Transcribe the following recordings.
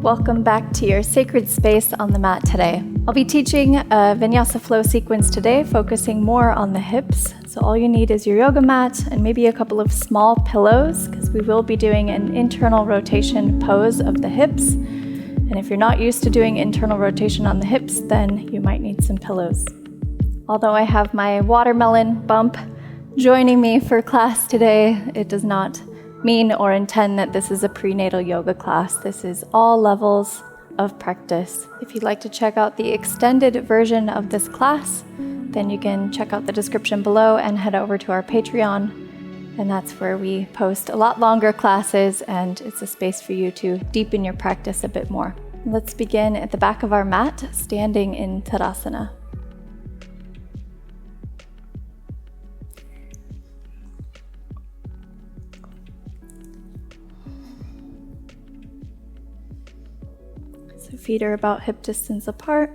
Welcome back to your sacred space on the mat today. I'll be teaching a Vinyasa flow sequence today, focusing more on the hips. So all you need is your yoga mat and maybe a couple of small pillows, because we will be doing an internal rotation pose of the hips. And if you're not used to doing internal rotation on the hips, then you might need some pillows. Although I have my watermelon bump joining me for class today, it does not mean or intend that this is a prenatal yoga class. This is all levels of practice. If you'd like to check out the extended version of this class, then you can check out the description below and head over to our Patreon. And that's where we post a lot longer classes, and it's a space for you to deepen your practice a bit more. Let's begin at the back of our mat, standing in Tadasana. So feet are about hip distance apart.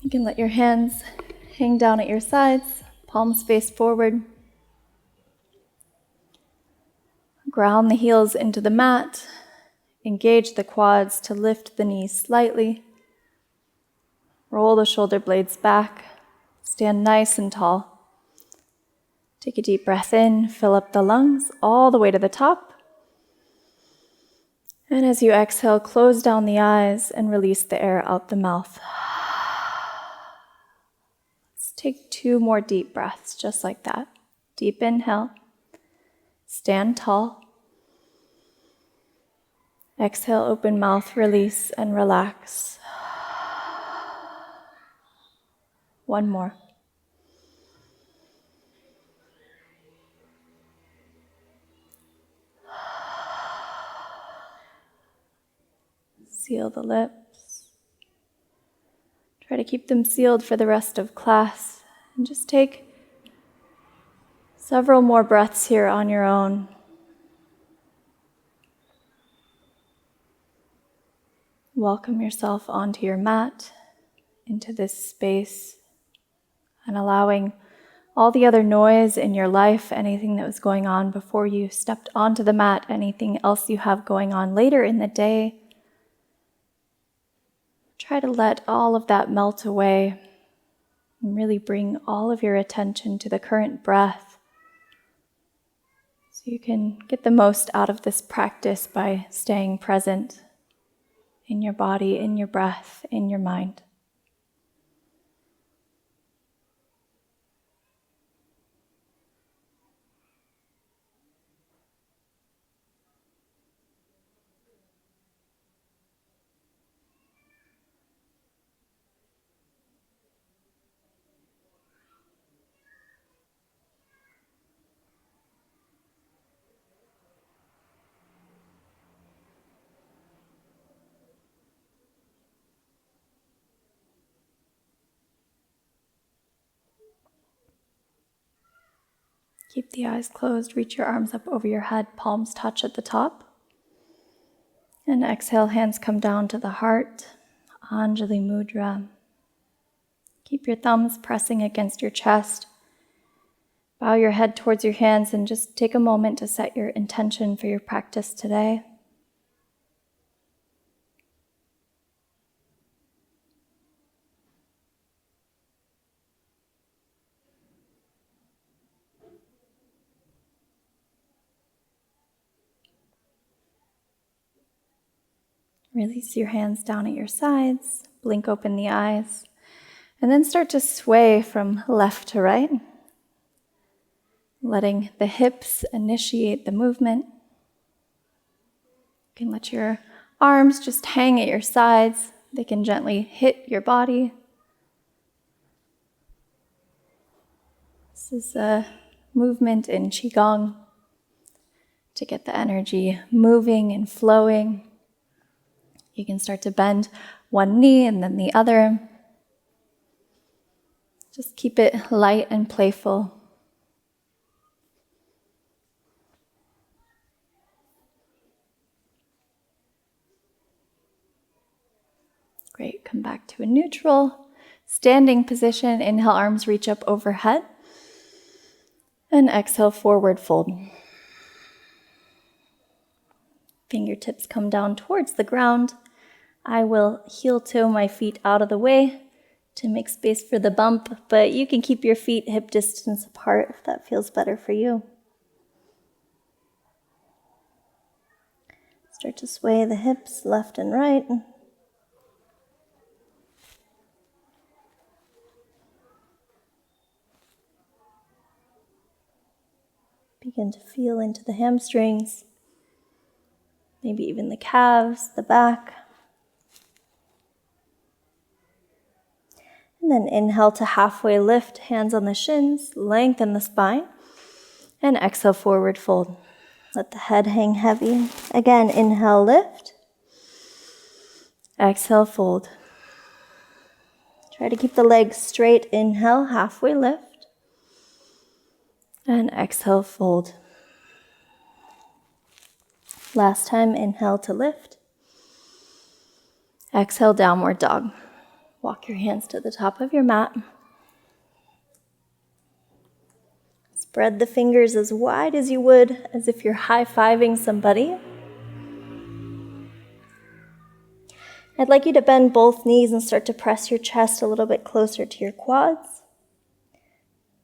You can let your hands hang down at your sides, palms face forward. Ground the heels into the mat. Engage the quads to lift the knees slightly. Roll the shoulder blades back. Stand nice and tall. Take a deep breath in, fill up the lungs all the way to the top. And as you exhale, close down the eyes and release the air out the mouth. Let's take 2 more deep breaths, just like that. Deep inhale. Stand tall. Exhale, open mouth, release and relax. 1 more. Seal the lips. Try to keep them sealed for the rest of class. And just take several more breaths here on your own. Welcome yourself onto your mat, into this space, and allowing all the other noise in your life, anything that was going on before you stepped onto the mat, anything else you have going on later in the day. Try to let all of that melt away and really bring all of your attention to the current breath, so you can get the most out of this practice by staying present in your body, in your breath, in your mind. Keep the eyes closed, reach your arms up over your head, palms touch at the top. And exhale, hands come down to the heart, Anjali Mudra. Keep your thumbs pressing against your chest. Bow your head towards your hands and just take a moment to set your intention for your practice today. Release your hands down at your sides, blink open the eyes, and then start to sway from left to right, letting the hips initiate the movement. You can let your arms just hang at your sides. They can gently hit your body. This is a movement in Qigong to get the energy moving and flowing. You can start to bend one knee and then the other. Just keep it light and playful. Great, come back to a neutral standing position. Inhale, arms reach up overhead. And exhale, forward fold. Fingertips come down towards the ground. I will heel toe my feet out of the way to make space for the bump, but you can keep your feet hip distance apart if that feels better for you. Start to sway the hips left and right. Begin to feel into the hamstrings, maybe even the calves, the back. And then inhale to halfway lift, hands on the shins, lengthen the spine. And exhale, forward fold. Let the head hang heavy. Again, inhale, lift. Exhale, fold. Try to keep the legs straight. Inhale, halfway lift. And exhale, fold. Last time, inhale to lift. Exhale, downward dog. Walk your hands to the top of your mat. Spread the fingers as wide as you would, as if you're high-fiving somebody. I'd like you to bend both knees and start to press your chest a little bit closer to your quads.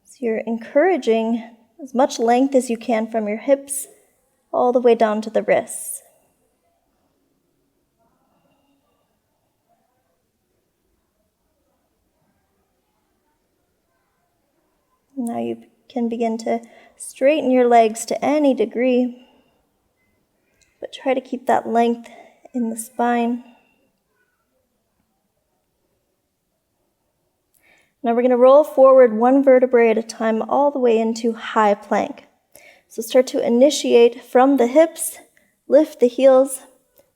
So you're encouraging as much length as you can from your hips all the way down to the wrists. Now you can begin to straighten your legs to any degree, but try to keep that length in the spine. Now we're going to roll forward one vertebrae at a time all the way into high plank. So start to initiate from the hips, lift the heels,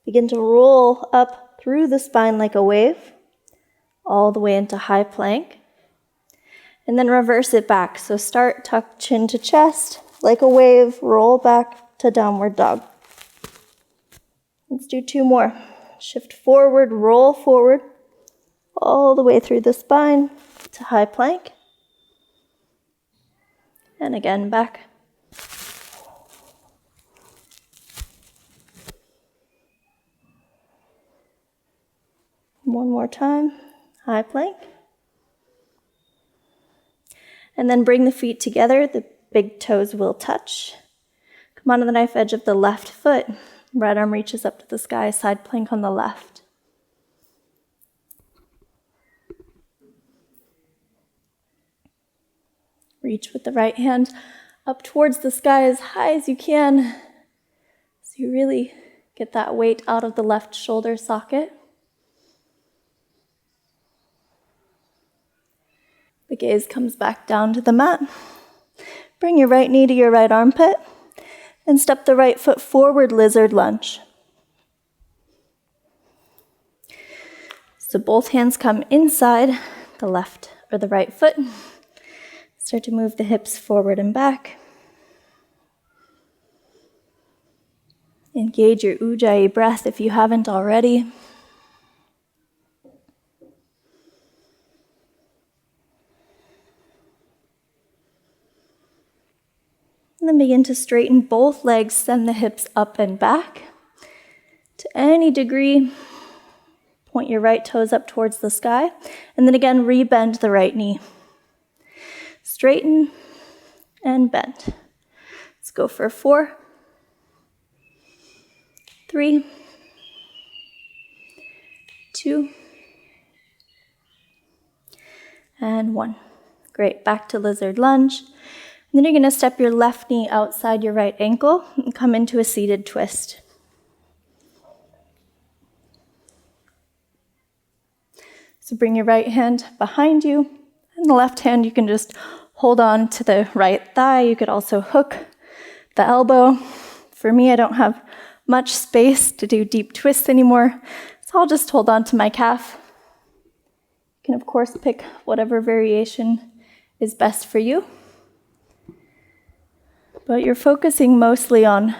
begin to roll up through the spine like a wave, all the way into high plank. And then reverse it back. So start, tuck chin to chest, like a wave, roll back to downward dog. Let's do 2 more. Shift forward, roll forward, all the way through the spine to high plank. And again, back. One more time, high plank. And then bring the feet together, the big toes will touch. Come onto the knife edge of the left foot. Right arm reaches up to the sky, side plank on the left. Reach with the right hand up towards the sky as high as you can, so you really get that weight out of the left shoulder socket. The gaze comes back down to the mat. Bring your right knee to your right armpit and step the right foot forward, lizard lunge. So both hands come inside the left or the right foot. Start to move the hips forward and back. Engage your Ujjayi breath if you haven't already. And then begin to straighten both legs, send the hips up and back. To any degree, point your right toes up towards the sky. And then again, rebend the right knee. Straighten and bend. Let's go for 4, 3, 2, and 1. Great, back to lizard lunge. And then you're going to step your left knee outside your right ankle and come into a seated twist. So bring your right hand behind you, and the left hand you can just hold on to the right thigh. You could also hook the elbow. For me, I don't have much space to do deep twists anymore, so I'll just hold on to my calf. You can, of course, pick whatever variation is best for you. But you're focusing mostly on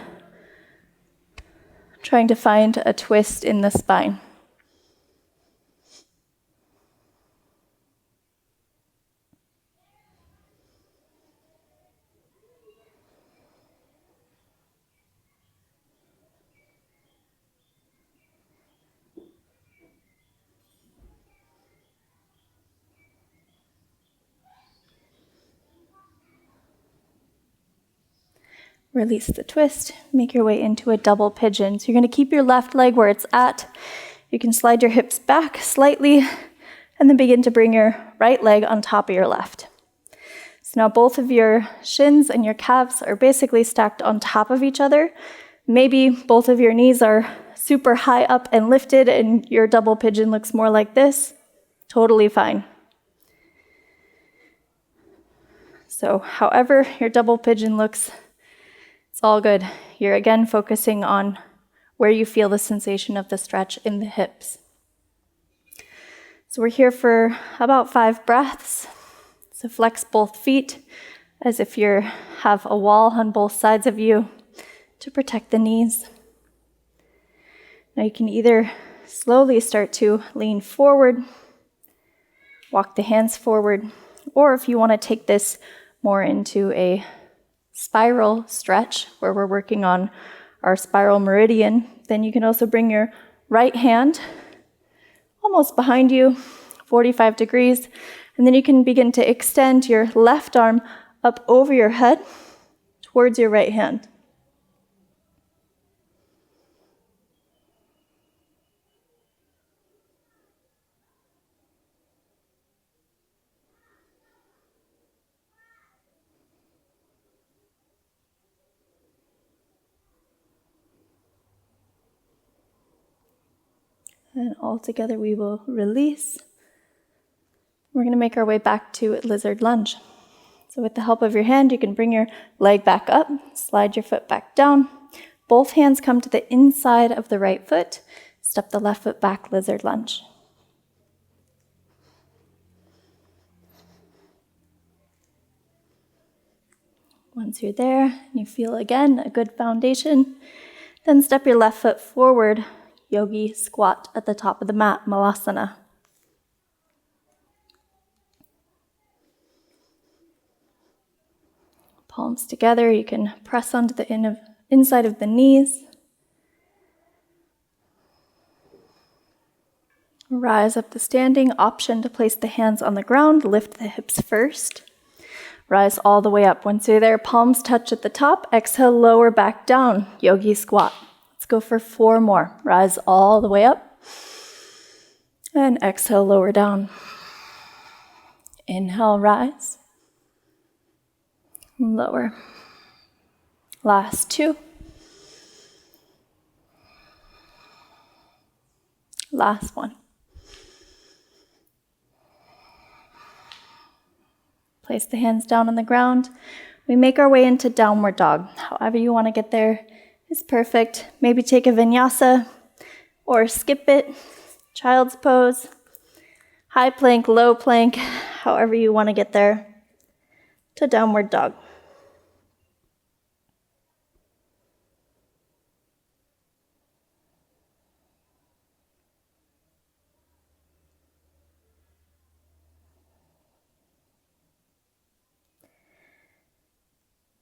trying to find a twist in the spine. Release the twist, make your way into a double pigeon. So you're going to keep your left leg where it's at. You can slide your hips back slightly and then begin to bring your right leg on top of your left. So now both of your shins and your calves are basically stacked on top of each other. Maybe both of your knees are super high up and lifted and your double pigeon looks more like this. Totally fine. So however your double pigeon looks, it's all good. You're again focusing on where you feel the sensation of the stretch in the hips. So we're here for about 5 breaths. So flex both feet as if you have a wall on both sides of you to protect the knees. Now you can either slowly start to lean forward, walk the hands forward, or if you want to take this more into a spiral stretch where we're working on our spiral meridian, then you can also bring your right hand almost behind you, 45 degrees, and then you can begin to extend your left arm up over your head towards your right hand. And all together we will release. We're going to make our way back to lizard lunge. So with the help of your hand, you can bring your leg back up, slide your foot back down. Both hands come to the inside of the right foot. Step the left foot back, lizard lunge. Once you're there, and you feel again a good foundation, then step your left foot forward, yogi squat at the top of the mat, malasana. Palms together, you can press onto the inside of the knees. Rise up to standing, option to place the hands on the ground, lift the hips first. Rise all the way up. Once you're there, palms touch at the top, exhale, lower back down, yogi squat. Let's go for 4 more. Rise all the way up, and exhale, lower down. Inhale, rise. Lower. Last 2. Last 1. Place the hands down on the ground. We make our way into downward dog. However you want to get there is perfect. Maybe take a vinyasa or skip it. Child's pose. High plank, low plank, however you want to get there to downward dog.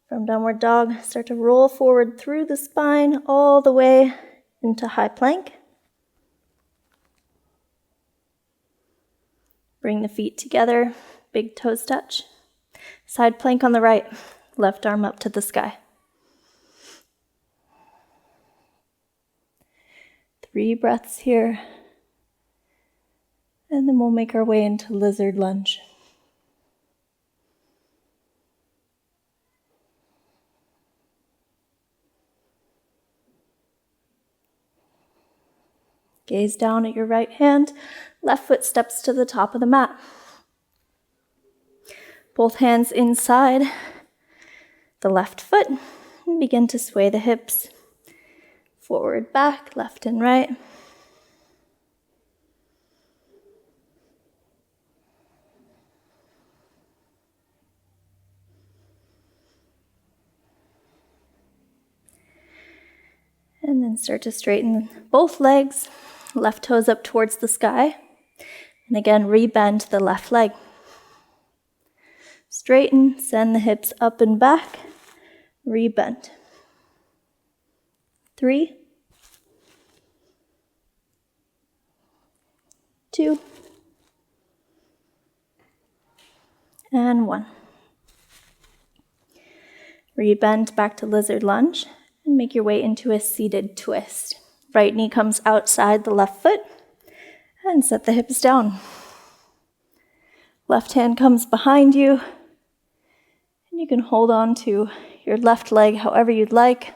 From downward dog, start to roll forward through the spine all the way into high plank. Bring the feet together, big toes touch. Side plank on the right, left arm up to the sky. 3 breaths here. And then we'll make our way into lizard lunge. Gaze down at your right hand, left foot steps to the top of the mat. Both hands inside the left foot, and begin to sway the hips. Forward, back, left and right. And then start to straighten both legs. Left toes up towards the sky. And again, rebend the left leg. Straighten, send the hips up and back. Rebend. 3, 2, and 1. where you bend back to lizard lunge and make your way into a seated twist. Right knee comes outside the left foot and set the hips down. Left hand comes behind you and you can hold on to your left leg however you'd like.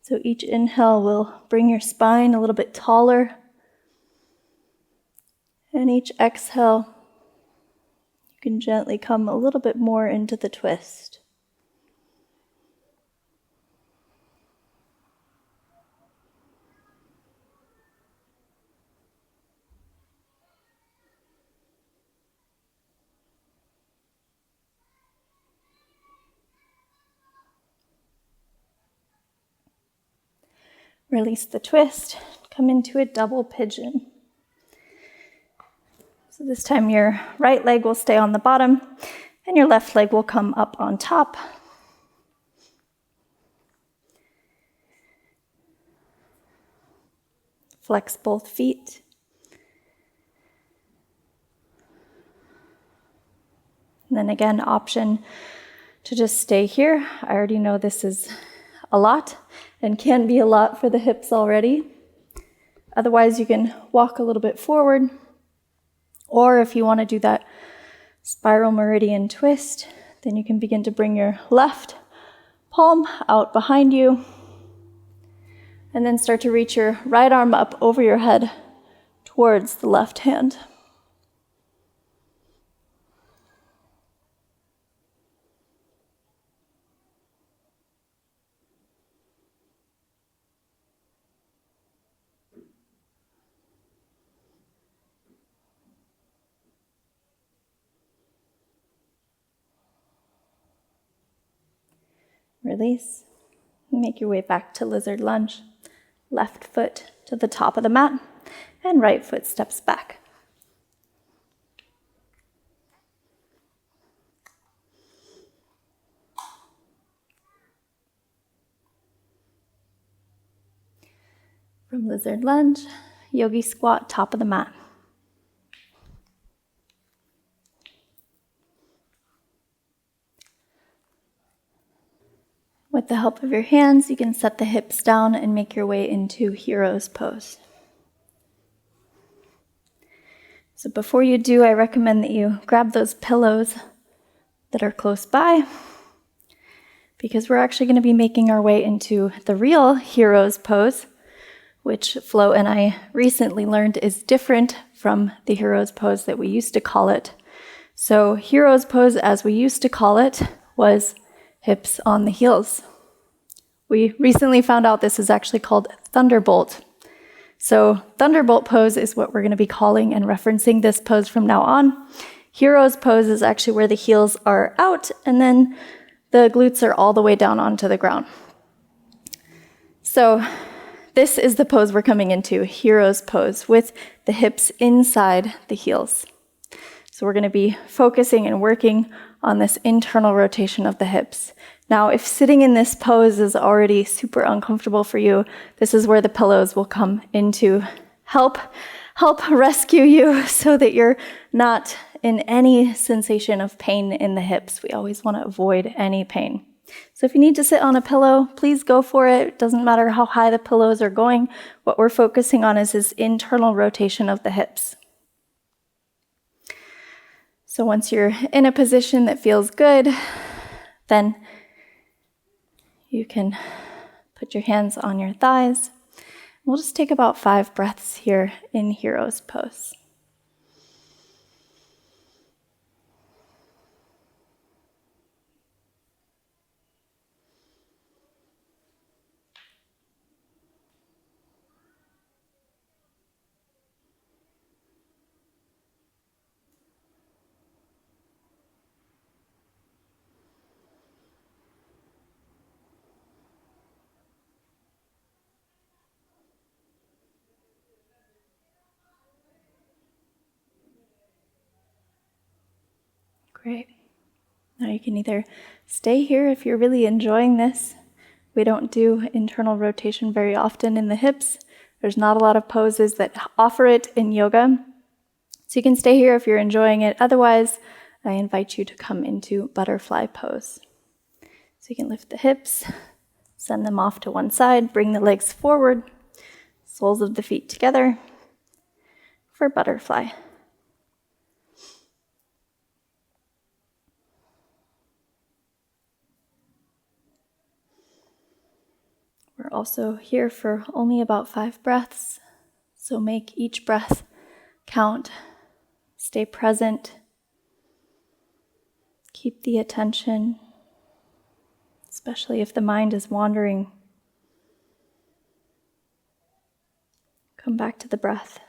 So each inhale will bring your spine a little bit taller. And each exhale, you can gently come a little bit more into the twist. Release the twist, come into a double pigeon. So this time your right leg will stay on the bottom and your left leg will come up on top. Flex both feet. And then again, option to just stay here. I already know this is a lot and can be a lot for the hips already. Otherwise, you can walk a little bit forward. Or if you want to do that spiral meridian twist, then you can begin to bring your left palm out behind you and then start to reach your right arm up over your head towards the left hand. Release. Make your way back to lizard lunge. Left foot to the top of the mat and right foot steps back. From lizard lunge, yogi squat, top of the mat. With the help of your hands, you can set the hips down and make your way into hero's pose. So before you do, I recommend that you grab those pillows that are close by, because we're actually going to be making our way into the real hero's pose, which Flo and I recently learned is different from the hero's pose that we used to call it. So hero's pose, as we used to call it, was hips on the heels. We recently found out this is actually called thunderbolt. So thunderbolt pose is what we're going to be calling and referencing this pose from now on. Hero's pose is actually where the heels are out and then the glutes are all the way down onto the ground. So this is the pose we're coming into, hero's pose, with the hips inside the heels. So we're going to be focusing and working on this internal rotation of the hips. Now, if sitting in this pose is already super uncomfortable for you, this is where the pillows will come in to help rescue you so that you're not in any sensation of pain in the hips. We always want to avoid any pain. So if you need to sit on a pillow, please go for it. It doesn't matter how high the pillows are going. What we're focusing on is this internal rotation of the hips. So once you're in a position that feels good, then you can put your hands on your thighs. We'll just take about 5 breaths here in hero's pose. Great. Now you can either stay here if you're really enjoying this. We don't do internal rotation very often in the hips. There's not a lot of poses that offer it in yoga. So you can stay here if you're enjoying it. Otherwise, I invite you to come into butterfly pose. So you can lift the hips, send them off to one side, bring the legs forward, soles of the feet together for butterfly. We're also here for only about 5 breaths, so make each breath count. Stay present. Keep the attention, especially if the mind is wandering. Come back to the breath.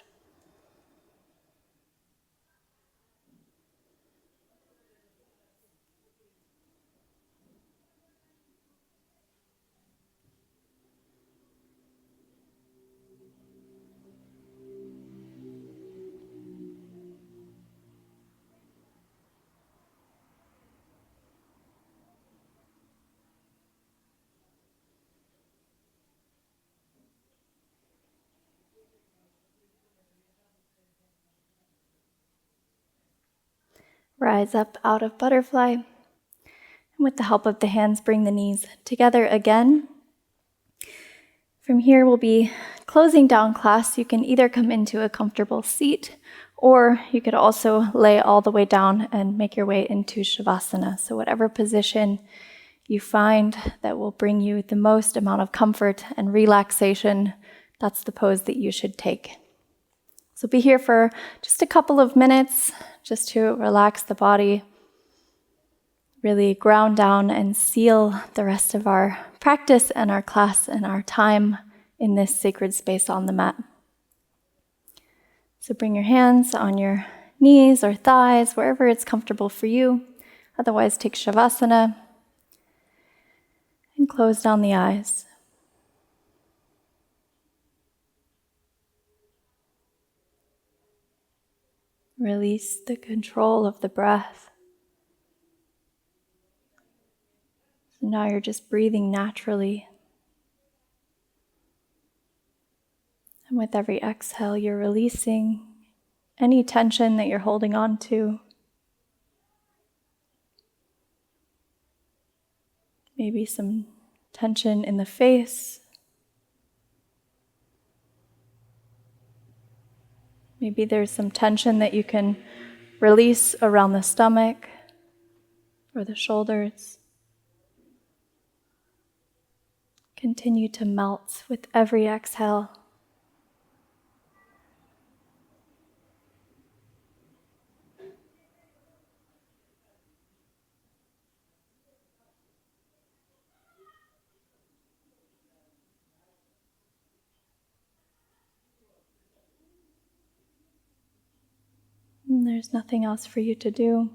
Rise up out of butterfly. And with the help of the hands, bring the knees together again. From here, we'll be closing down class. You can either come into a comfortable seat, or you could also lay all the way down and make your way into Shavasana. So whatever position you find that will bring you the most amount of comfort and relaxation, that's the pose that you should take. So be here for just a couple of minutes, just to relax the body, really ground down and seal the rest of our practice and our class and our time in this sacred space on the mat. So bring your hands on your knees or thighs, wherever it's comfortable for you. Otherwise, take Shavasana and close down the eyes. Release the control of the breath. So now you're just breathing naturally. And with every exhale, you're releasing any tension that you're holding on to. Maybe some tension in the face. Maybe there's some tension that you can release around the stomach or the shoulders. Continue to melt with every exhale. And there's nothing else for you to do.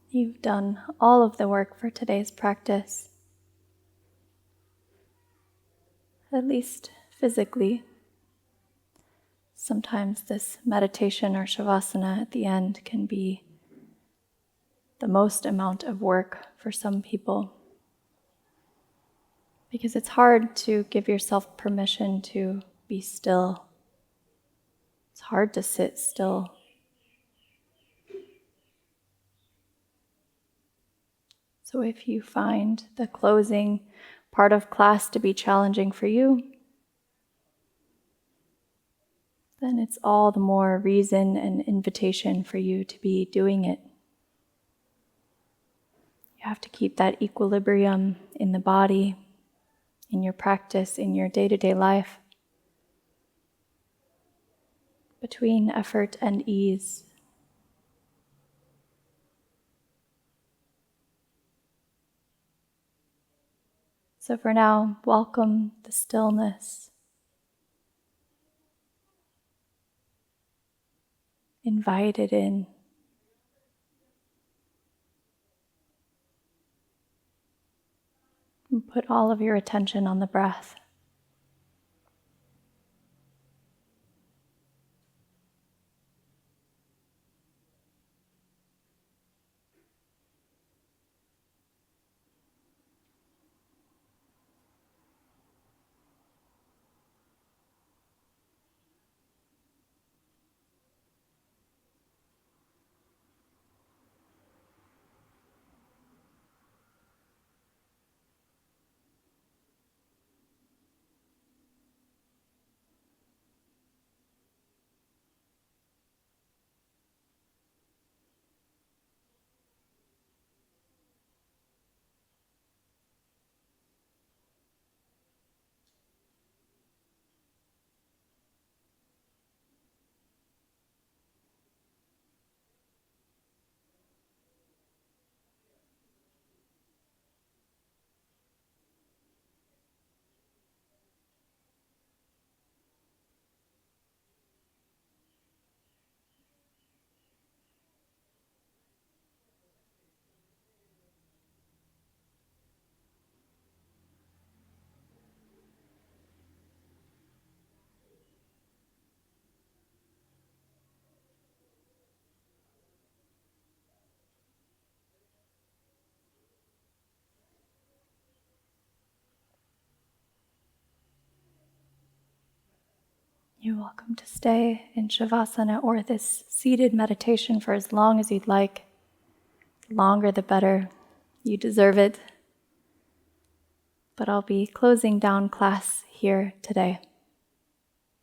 You've done all of the work for today's practice, at least physically. Sometimes this meditation or shavasana at the end can be the most amount of work for some people, because it's hard to give yourself permission to be still. It's hard to sit still. So if you find the closing part of class to be challenging for you, then it's all the more reason and invitation for you to be doing it. You have to keep that equilibrium in the body, in your practice, in your day-to-day life, between effort and ease. So for now, welcome the stillness. Invite it in. And put all of your attention on the breath. welcome to stay in Shavasana or this seated meditation for as long as you'd like. The longer the better. You deserve it. But I'll be closing down class here today.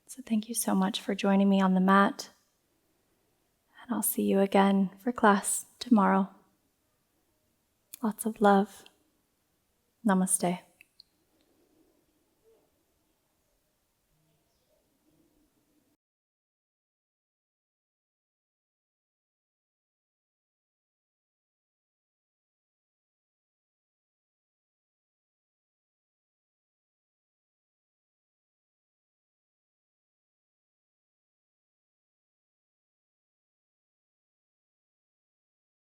So thank you so much for joining me on the mat. And I'll see you again for class tomorrow. Lots of love. Namaste.